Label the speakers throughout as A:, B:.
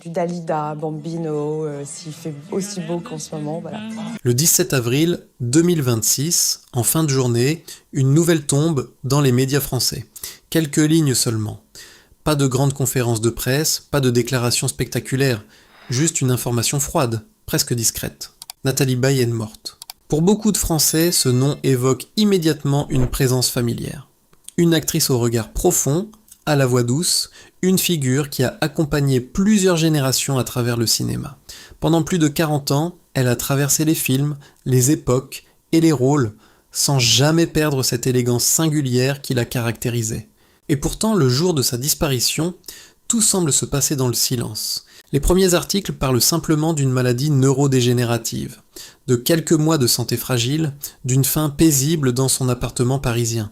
A: Du Dalida, Bambino, s'il fait aussi beau qu'en ce moment, voilà.
B: Le 17 avril 2026, en fin de journée, une nouvelle tombe dans les médias français. Quelques lignes seulement. Pas de grande conférence de presse, pas de déclaration spectaculaire, juste une information froide, presque discrète. Nathalie Baye est morte. Pour beaucoup de Français, ce nom évoque immédiatement une présence familière. Une actrice au regard profond, à la voix douce, une figure qui a accompagné plusieurs générations à travers le cinéma. Pendant plus de 40 ans, elle a traversé les films, les époques et les rôles, sans jamais perdre cette élégance singulière qui la caractérisait. Et pourtant, le jour de sa disparition, tout semble se passer dans le silence. Les premiers articles parlent simplement d'une maladie neurodégénérative, de quelques mois de santé fragile, d'une fin paisible dans son appartement parisien.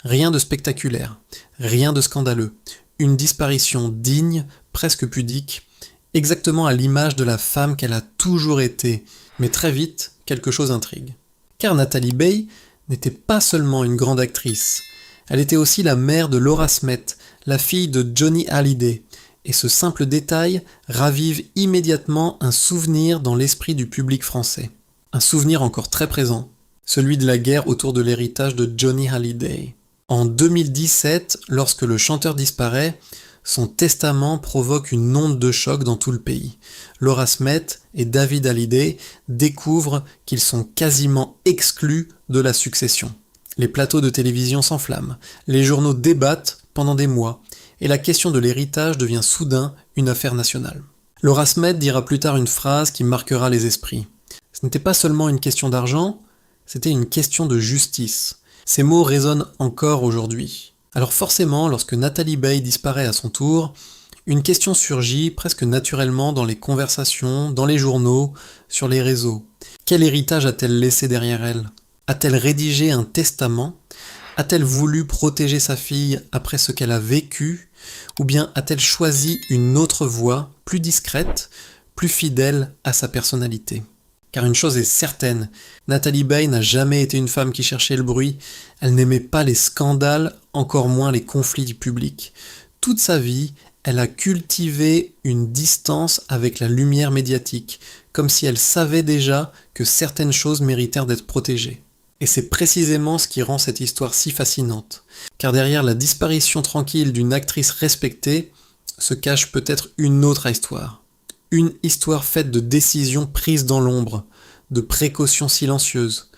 B: Rien de spectaculaire, rien de scandaleux, une disparition digne, presque pudique, exactement à l'image de la femme qu'elle a toujours été, mais très vite, quelque chose intrigue. Car Nathalie Baye n'était pas seulement une grande actrice, elle était aussi la mère de Laura Smet, la fille de Johnny Hallyday, et ce simple détail ravive immédiatement un souvenir dans l'esprit du public français. Un souvenir encore très présent, celui de la guerre autour de l'héritage de Johnny Hallyday. En 2017, lorsque le chanteur disparaît, son testament provoque une onde de choc dans tout le pays. Laura Smet et David Hallyday découvrent qu'ils sont quasiment exclus de la succession. Les plateaux de télévision s'enflamment, les journaux débattent pendant des mois, et la question de l'héritage devient soudain une affaire nationale. Laura Smet dira plus tard une phrase qui marquera les esprits. Ce n'était pas seulement une question d'argent, c'était une question de justice. Ces mots résonnent encore aujourd'hui. Alors forcément, lorsque Nathalie Baye disparaît à son tour, une question surgit presque naturellement dans les conversations, dans les journaux, sur les réseaux. Quel héritage a-t-elle laissé derrière elle ? A-t-elle rédigé un testament ? A-t-elle voulu protéger sa fille après ce qu'elle a vécu ? Ou bien a-t-elle choisi une autre voie, plus discrète, plus fidèle à sa personnalité ? Car une chose est certaine, Nathalie Baye n'a jamais été une femme qui cherchait le bruit, elle n'aimait pas les scandales, encore moins les conflits publics. Toute sa vie, elle a cultivé une distance avec la lumière médiatique, comme si elle savait déjà que certaines choses méritèrent d'être protégées. Et c'est précisément ce qui rend cette histoire si fascinante. Car derrière la disparition tranquille d'une actrice respectée, se cache peut-être une autre histoire. Une histoire faite de décisions prises dans l'ombre, de précautions silencieuses,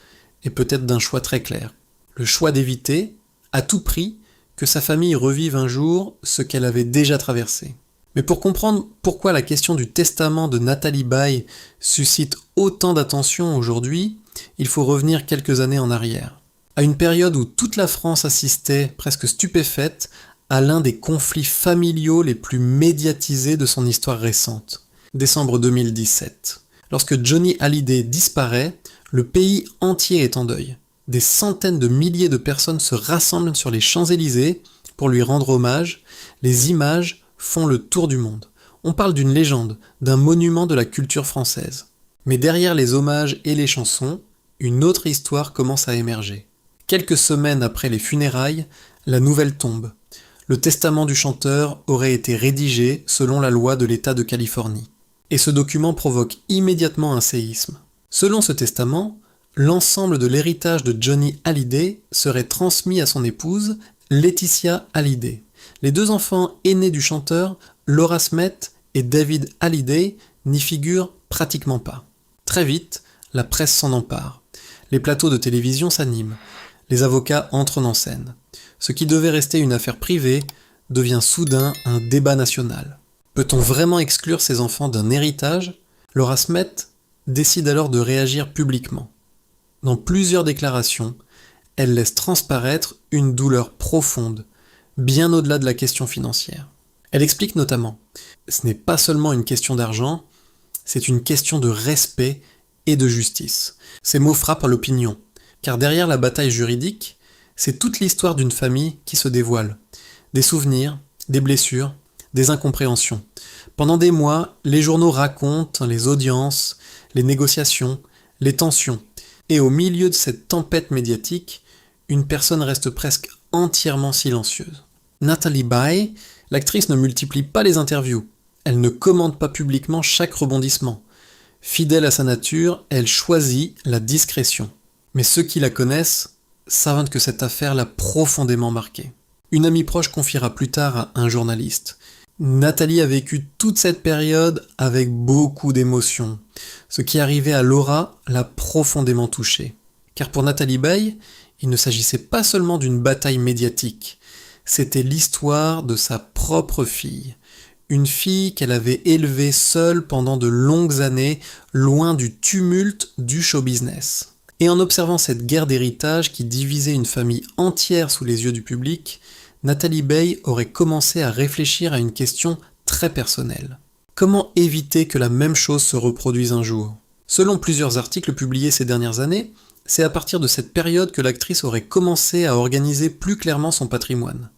B: et peut-être d'un choix très clair. Le choix d'éviter, à tout prix, que sa famille revive un jour ce qu'elle avait déjà traversé. Mais pour comprendre pourquoi la question du testament de Nathalie Baye suscite autant d'attention aujourd'hui, il faut revenir quelques années en arrière. À une période où toute la France assistait, presque stupéfaite, à l'un des conflits familiaux les plus médiatisés de son histoire récente. Décembre 2017. Lorsque Johnny Hallyday disparaît, le pays entier est en deuil. Des centaines de milliers de personnes se rassemblent sur les Champs-Élysées pour lui rendre hommage. Les images font le tour du monde. On parle d'une légende, d'un monument de la culture française. Mais derrière les hommages et les chansons, une autre histoire commence à émerger. Quelques semaines après les funérailles, la nouvelle tombe. Le testament du chanteur aurait été rédigé selon la loi de l'État de Californie. Et ce document provoque immédiatement un séisme. Selon ce testament, l'ensemble de l'héritage de Johnny Hallyday serait transmis à son épouse, Laetitia Hallyday. Les deux enfants aînés du chanteur, Laura Smet et David Hallyday, n'y figurent pratiquement pas. Très vite, la presse s'en empare. Les plateaux de télévision s'animent. Les avocats entrent en scène. Ce qui devait rester une affaire privée devient soudain un débat national. Peut-on vraiment exclure ces enfants d'un héritage ? Laura Smet décide alors de réagir publiquement. Dans plusieurs déclarations, elle laisse transparaître une douleur profonde, bien au-delà de la question financière. Elle explique notamment « Ce n'est pas seulement une question d'argent, c'est une question de respect et de justice. » Ces mots frappent à l'opinion, car derrière la bataille juridique, c'est toute l'histoire d'une famille qui se dévoile. Des souvenirs, des blessures, des incompréhensions. Pendant des mois, les journaux racontent les audiences, les négociations, les tensions. Et au milieu de cette tempête médiatique, une personne reste presque entièrement silencieuse. Nathalie Baye, l'actrice ne multiplie pas les interviews. Elle ne commente pas publiquement chaque rebondissement. Fidèle à sa nature, elle choisit la discrétion. Mais ceux qui la connaissent savent que cette affaire l'a profondément marquée. Une amie proche confiera plus tard à un journaliste: Nathalie a vécu toute cette période avec beaucoup d'émotions. Ce qui arrivait à Laura l'a profondément touchée. Car pour Nathalie Baye, il ne s'agissait pas seulement d'une bataille médiatique, c'était l'histoire de sa propre fille. Une fille qu'elle avait élevée seule pendant de longues années, loin du tumulte du show business. Et en observant cette guerre d'héritage qui divisait une famille entière sous les yeux du public, Nathalie Baye aurait commencé à réfléchir à une question très personnelle. Comment éviter que la même chose se reproduise un jour ? Selon plusieurs articles publiés ces dernières années, c'est à partir de cette période que l'actrice aurait commencé à organiser plus clairement son patrimoine.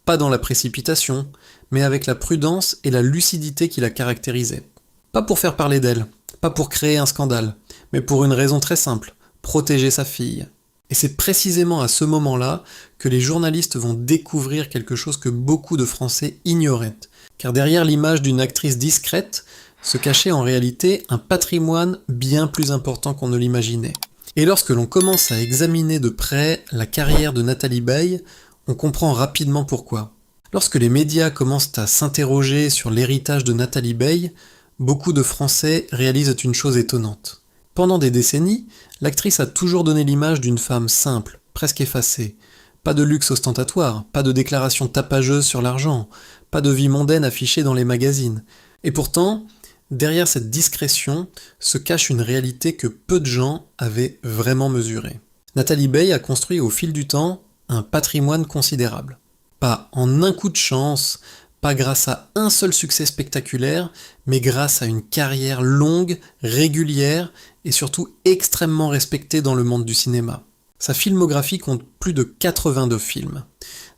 B: Pas dans la précipitation, mais avec la prudence et la lucidité qui la caractérisaient. Pas pour faire parler d'elle, pas pour créer un scandale, mais pour une raison très simple: protéger sa fille. Et c'est précisément à ce moment-là que les journalistes vont découvrir quelque chose que beaucoup de Français ignoraient. Car derrière l'image d'une actrice discrète se cachait en réalité un patrimoine bien plus important qu'on ne l'imaginait. Et lorsque l'on commence à examiner de près la carrière de Nathalie Baye, on comprend rapidement pourquoi. Lorsque les médias commencent à s'interroger sur l'héritage de Nathalie Baye, beaucoup de Français réalisent une chose étonnante. Pendant des décennies, l'actrice a toujours donné l'image d'une femme simple, presque effacée. Pas de luxe ostentatoire, pas de déclarations tapageuses sur l'argent, pas de vie mondaine affichée dans les magazines. Et pourtant, derrière cette discrétion se cache une réalité que peu de gens avaient vraiment mesurée. Nathalie Baye a construit au fil du temps un patrimoine considérable. Pas en un coup de chance, pas grâce à un seul succès spectaculaire, mais grâce à une carrière longue, régulière et surtout extrêmement respectée dans le monde du cinéma. Sa filmographie compte plus de 82 films,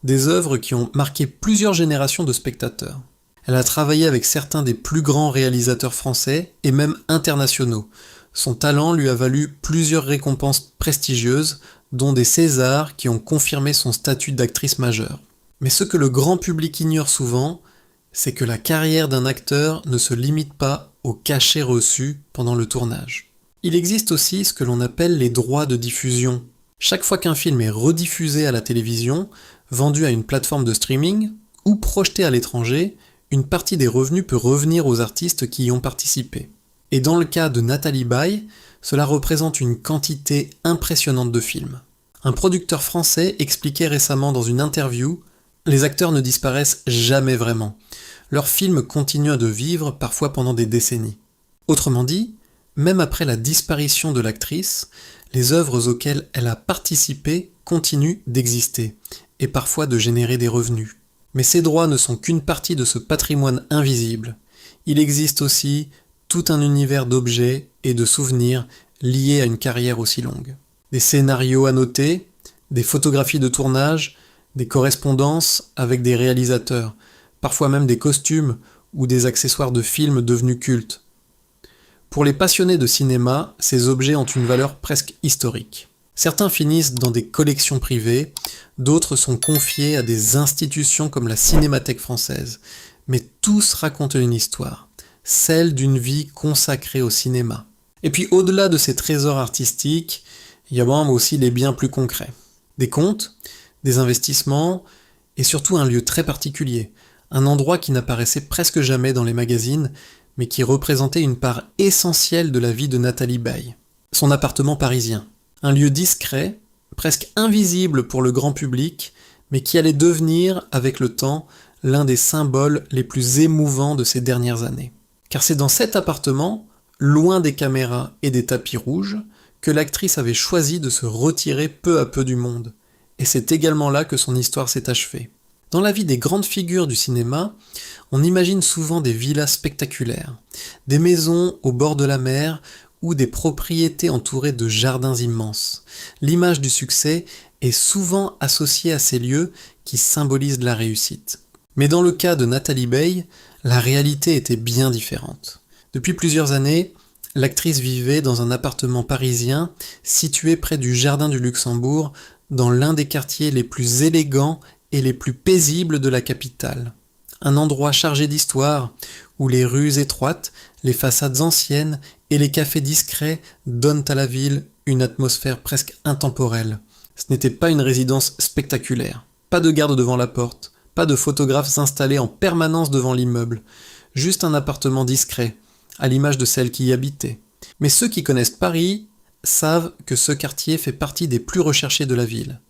B: des œuvres qui ont marqué plusieurs générations de spectateurs. Elle a travaillé avec certains des plus grands réalisateurs français et même internationaux. Son talent lui a valu plusieurs récompenses prestigieuses, dont des Césars qui ont confirmé son statut d'actrice majeure. Mais ce que le grand public ignore souvent, c'est que la carrière d'un acteur ne se limite pas aux cachets reçus pendant le tournage. Il existe aussi ce que l'on appelle les droits de diffusion. Chaque fois qu'un film est rediffusé à la télévision, vendu à une plateforme de streaming ou projeté à l'étranger, une partie des revenus peut revenir aux artistes qui y ont participé. Et dans le cas de Nathalie Baye, cela représente une quantité impressionnante de films. Un producteur français expliquait récemment dans une interview: les acteurs ne disparaissent jamais vraiment. Leurs films continuent de vivre, parfois pendant des décennies. Autrement dit, même après la disparition de l'actrice, les œuvres auxquelles elle a participé continuent d'exister, et parfois de générer des revenus. Mais ces droits ne sont qu'une partie de ce patrimoine invisible. Il existe aussi tout un univers d'objets et de souvenirs liés à une carrière aussi longue. Des scénarios annotés, des photographies de tournage, des correspondances avec des réalisateurs, parfois même des costumes ou des accessoires de films devenus cultes. Pour les passionnés de cinéma, ces objets ont une valeur presque historique. Certains finissent dans des collections privées, d'autres sont confiés à des institutions comme la Cinémathèque française, mais tous racontent une histoire, celle d'une vie consacrée au cinéma. Et puis au-delà de ces trésors artistiques, il y a aussi les biens plus concrets. Des comptes, des investissements, et surtout un lieu très particulier, un endroit qui n'apparaissait presque jamais dans les magazines, mais qui représentait une part essentielle de la vie de Nathalie Baye. Son appartement parisien. Un lieu discret, presque invisible pour le grand public, mais qui allait devenir, avec le temps, l'un des symboles les plus émouvants de ces dernières années. Car c'est dans cet appartement, loin des caméras et des tapis rouges, que l'actrice avait choisi de se retirer peu à peu du monde. Et c'est également là que son histoire s'est achevée. Dans la vie des grandes figures du cinéma, on imagine souvent des villas spectaculaires, des maisons au bord de la mer ou des propriétés entourées de jardins immenses. L'image du succès est souvent associée à ces lieux qui symbolisent la réussite. Mais dans le cas de Nathalie Baye, la réalité était bien différente. Depuis plusieurs années, l'actrice vivait dans un appartement parisien situé près du Jardin du Luxembourg, dans l'un des quartiers les plus élégants et les plus paisibles de la capitale. Un endroit chargé d'histoire, où les rues étroites, les façades anciennes et les cafés discrets donnent à la ville une atmosphère presque intemporelle. Ce n'était pas une résidence spectaculaire. Pas de garde devant la porte, pas de photographes installés en permanence devant l'immeuble, juste un appartement discret, à l'image de celle qui y habitait. Mais ceux qui connaissent Paris savent que ce quartier fait partie des plus recherchés de la ville.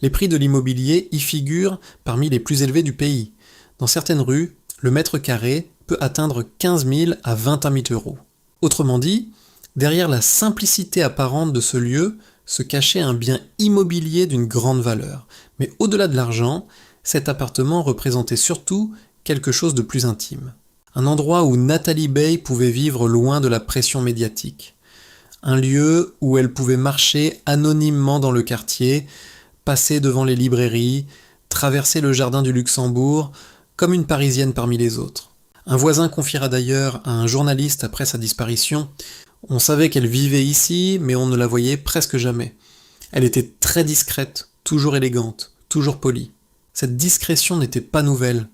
B: Les prix de l'immobilier y figurent parmi les plus élevés du pays. Dans certaines rues, le mètre carré peut atteindre 15 000 à 21 000 euros. Autrement dit, derrière la simplicité apparente de ce lieu se cachait un bien immobilier d'une grande valeur. Mais au-delà de l'argent, cet appartement représentait surtout quelque chose de plus intime. Un endroit où Nathalie Baye pouvait vivre loin de la pression médiatique. Un lieu où elle pouvait marcher anonymement dans le quartier, passer devant les librairies, traverser le jardin du Luxembourg, comme une Parisienne parmi les autres. Un voisin confiera d'ailleurs à un journaliste après sa disparition: « On savait qu'elle vivait ici, mais on ne la voyait presque jamais. Elle était très discrète, toujours élégante, toujours polie. » Cette discrétion n'était pas nouvelle.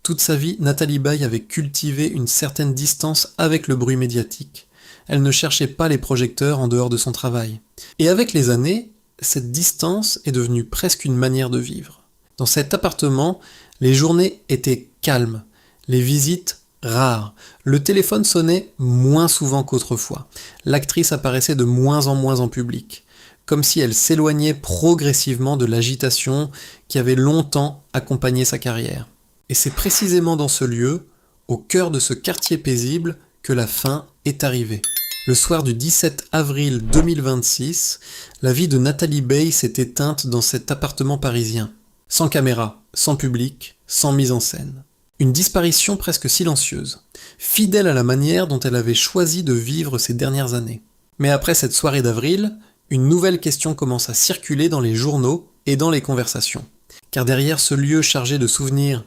B: Toute sa vie, Nathalie Baye avait cultivé une certaine distance avec le bruit médiatique. Elle ne cherchait pas les projecteurs en dehors de son travail. Et avec les années, cette distance est devenue presque une manière de vivre. Dans cet appartement, les journées étaient calmes, les visites rares, le téléphone sonnait moins souvent qu'autrefois, l'actrice apparaissait de moins en public, comme si elle s'éloignait progressivement de l'agitation qui avait longtemps accompagné sa carrière. Et c'est précisément dans ce lieu, au cœur de ce quartier paisible, que la fin est arrivée. Le soir du 17 avril 2026, la vie de Nathalie Baye s'est éteinte dans cet appartement parisien. Sans caméra, sans public, sans mise en scène. Une disparition presque silencieuse, fidèle à la manière dont elle avait choisi de vivre ces dernières années. Mais après cette soirée d'avril, une nouvelle question commence à circuler dans les journaux et dans les conversations. Car derrière ce lieu chargé de souvenirs,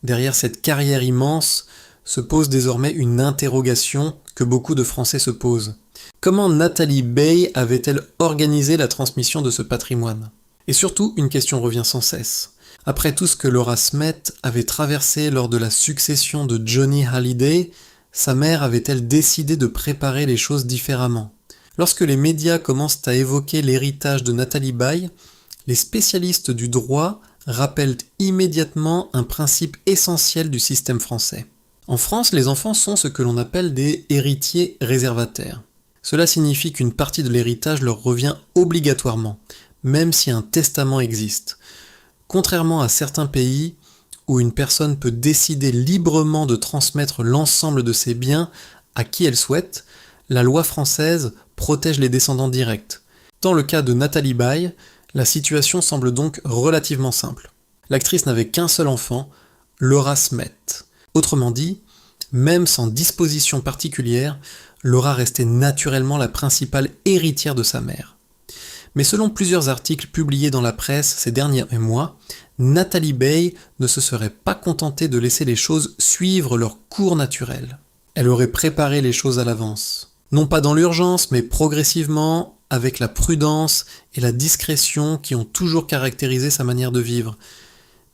B: derrière cette carrière immense, se pose désormais une interrogation que beaucoup de Français se posent. Comment Nathalie Baye avait-elle organisé la transmission de ce patrimoine ? Et surtout, une question revient sans cesse. Après tout ce que Laura Smet avait traversé lors de la succession de Johnny Hallyday, sa mère avait-elle décidé de préparer les choses différemment ? Lorsque les médias commencent à évoquer l'héritage de Nathalie Baye, les spécialistes du droit rappellent immédiatement un principe essentiel du système français. En France, les enfants sont ce que l'on appelle des héritiers réservataires. Cela signifie qu'une partie de l'héritage leur revient obligatoirement, même si un testament existe. Contrairement à certains pays où une personne peut décider librement de transmettre l'ensemble de ses biens à qui elle souhaite, la loi française protège les descendants directs. Dans le cas de Nathalie Baye, la situation semble donc relativement simple. L'actrice n'avait qu'un seul enfant, Laura Smet. Autrement dit, même sans disposition particulière, Laura restait naturellement la principale héritière de sa mère. Mais selon plusieurs articles publiés dans la presse ces derniers mois, Nathalie Baye ne se serait pas contentée de laisser les choses suivre leur cours naturel. Elle aurait préparé les choses à l'avance. Non pas dans l'urgence, mais progressivement, avec la prudence et la discrétion qui ont toujours caractérisé sa manière de vivre.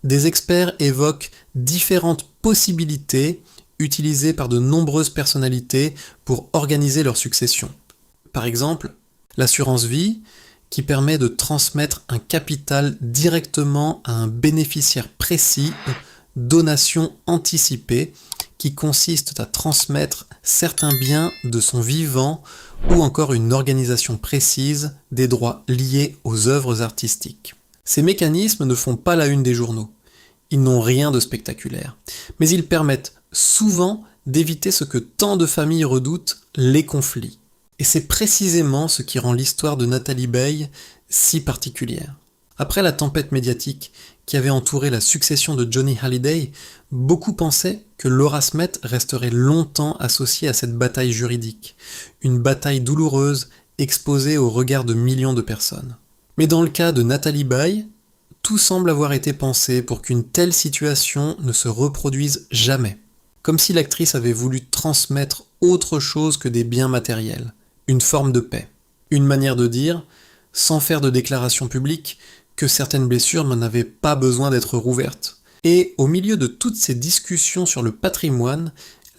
B: Des experts évoquent différentes possibilités utilisées par de nombreuses personnalités pour organiser leur succession. Par exemple, l'assurance vie, qui permet de transmettre un capital directement à un bénéficiaire précis, donation anticipée, qui consiste à transmettre certains biens de son vivant ou encore une organisation précise des droits liés aux œuvres artistiques. Ces mécanismes ne font pas la une des journaux. Ils n'ont rien de spectaculaire, mais ils permettent souvent d'éviter ce que tant de familles redoutent, les conflits. Et c'est précisément ce qui rend l'histoire de Nathalie Baye si particulière. Après la tempête médiatique qui avait entouré la succession de Johnny Hallyday, beaucoup pensaient que Laura Smet resterait longtemps associée à cette bataille juridique, une bataille douloureuse exposée au regard de millions de personnes. Mais dans le cas de Nathalie Baye, tout semble avoir été pensé pour qu'une telle situation ne se reproduise jamais. Comme si l'actrice avait voulu transmettre autre chose que des biens matériels, une forme de paix. Une manière de dire, sans faire de déclaration publique, que certaines blessures n'avaient pas besoin d'être rouvertes. Et au milieu de toutes ces discussions sur le patrimoine,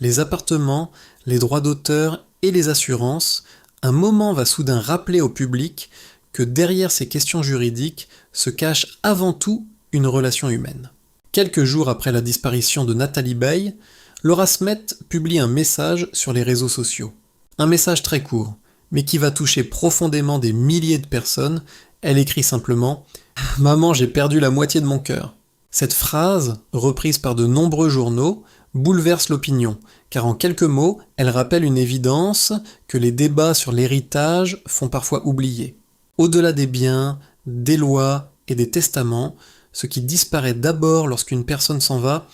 B: les appartements, les droits d'auteur et les assurances, un moment va soudain rappeler au public que derrière ces questions juridiques se cache avant tout une relation humaine. Quelques jours après la disparition de Nathalie Baye, Laura Smet publie un message sur les réseaux sociaux. Un message très court, mais qui va toucher profondément des milliers de personnes. Elle écrit simplement « Maman, j'ai perdu la moitié de mon cœur ». Cette phrase, reprise par de nombreux journaux, bouleverse l'opinion, car en quelques mots, elle rappelle une évidence que les débats sur l'héritage font parfois oublier. Au-delà des biens, des lois et des testaments, ce qui disparaît d'abord lorsqu'une personne s'en va,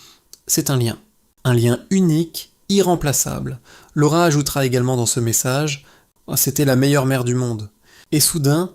B: c'est un lien. Un lien unique, irremplaçable. Laura ajoutera également dans ce message « C'était la meilleure mère du monde ». Et soudain,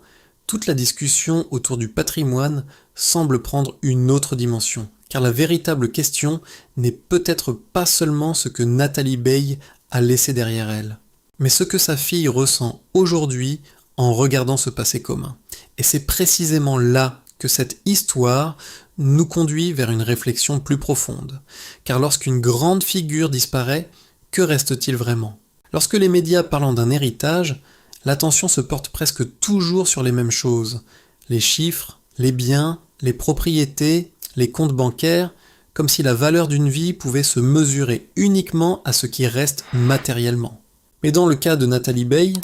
B: toute la discussion autour du patrimoine semble prendre une autre dimension. Car la véritable question n'est peut-être pas seulement ce que Nathalie Baye a laissé derrière elle, mais ce que sa fille ressent aujourd'hui en regardant ce passé commun. Et c'est précisément là que cette histoire nous conduit vers une réflexion plus profonde. Car lorsqu'une grande figure disparaît, que reste-t-il vraiment ? Lorsque les médias parlent d'un héritage, l'attention se porte presque toujours sur les mêmes choses. Les chiffres, les biens, les propriétés, les comptes bancaires, comme si la valeur d'une vie pouvait se mesurer uniquement à ce qui reste matériellement. Mais dans le cas de Nathalie Baye,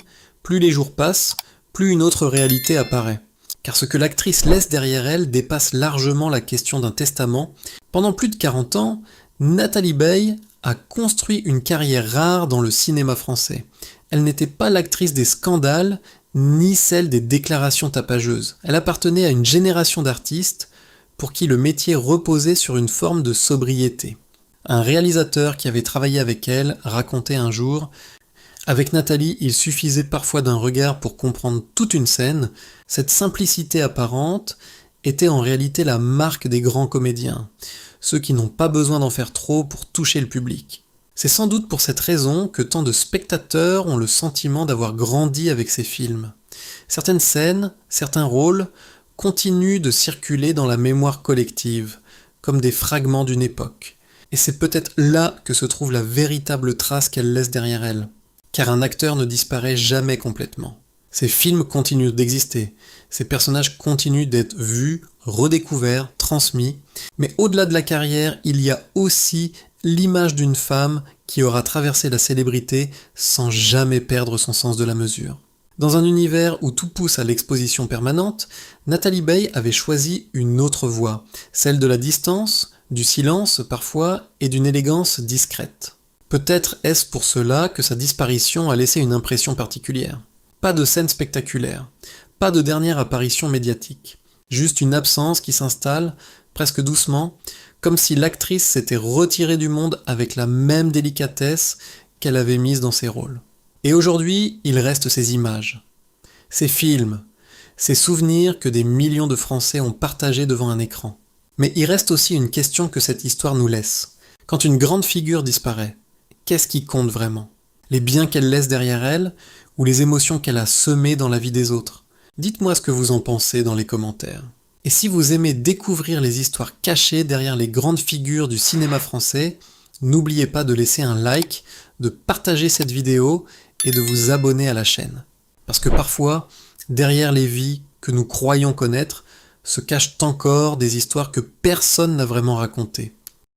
B: plus les jours passent, plus une autre réalité apparaît. Car ce que l'actrice laisse derrière elle dépasse largement la question d'un testament. Pendant plus de 40 ans, Nathalie Baye a construit une carrière rare dans le cinéma français. Elle n'était pas l'actrice des scandales, ni celle des déclarations tapageuses. Elle appartenait à une génération d'artistes pour qui le métier reposait sur une forme de sobriété. Un réalisateur qui avait travaillé avec elle racontait un jour « Avec Nathalie, il suffisait parfois d'un regard pour comprendre toute une scène. Cette simplicité apparente était en réalité la marque des grands comédiens, ceux qui n'ont pas besoin d'en faire trop pour toucher le public. » C'est sans doute pour cette raison que tant de spectateurs ont le sentiment d'avoir grandi avec ces films. Certaines scènes, certains rôles continuent de circuler dans la mémoire collective, comme des fragments d'une époque. Et c'est peut-être là que se trouve la véritable trace qu'elle laisse derrière elle. Car un acteur ne disparaît jamais complètement. Ces films continuent d'exister, ces personnages continuent d'être vus, redécouverts, transmis, mais au-delà de la carrière, il y a aussi l'image d'une femme qui aura traversé la célébrité sans jamais perdre son sens de la mesure. Dans un univers où tout pousse à l'exposition permanente, Nathalie Baye avait choisi une autre voie, celle de la distance, du silence parfois et d'une élégance discrète. Peut-être est-ce pour cela que sa disparition a laissé une impression particulière. Pas de scène spectaculaire, pas de dernière apparition médiatique, juste une absence qui s'installe, presque doucement, comme si l'actrice s'était retirée du monde avec la même délicatesse qu'elle avait mise dans ses rôles. Et aujourd'hui, il reste ces images, ces films, ces souvenirs que des millions de Français ont partagés devant un écran. Mais il reste aussi une question que cette histoire nous laisse. Quand une grande figure disparaît, qu'est-ce qui compte vraiment ? Les biens qu'elle laisse derrière elle ou les émotions qu'elle a semées dans la vie des autres ? Dites-moi ce que vous en pensez dans les commentaires. Et si vous aimez découvrir les histoires cachées derrière les grandes figures du cinéma français, n'oubliez pas de laisser un like, de partager cette vidéo et de vous abonner à la chaîne. Parce que parfois, derrière les vies que nous croyons connaître, se cachent encore des histoires que personne n'a vraiment racontées.